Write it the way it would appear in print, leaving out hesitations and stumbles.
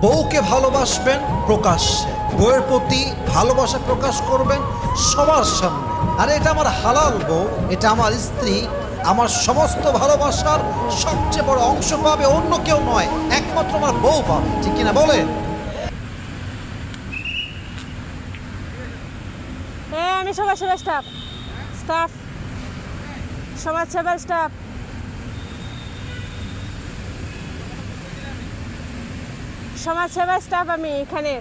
বউকে ভালোবাসবেন প্রকাশ্যে, বউয়ের প্রতি ভালোবাসা প্রকাশ করবেন সবার সামনে। আরে এটা আমার হালাল বউ, এটা আমার স্ত্রী, আমার সমস্ত ভালোবাসার সবচেয়ে বড় অংশ পাবে অন্য কেউ নয়, একমাত্র আমার বউ পাবে। ঠিক কিনা বলেন? আমি সমাজসেবা স্টাফ সমাজসেবার স্টাফ। সমাজসেবা স্টাফ আমি এখানে।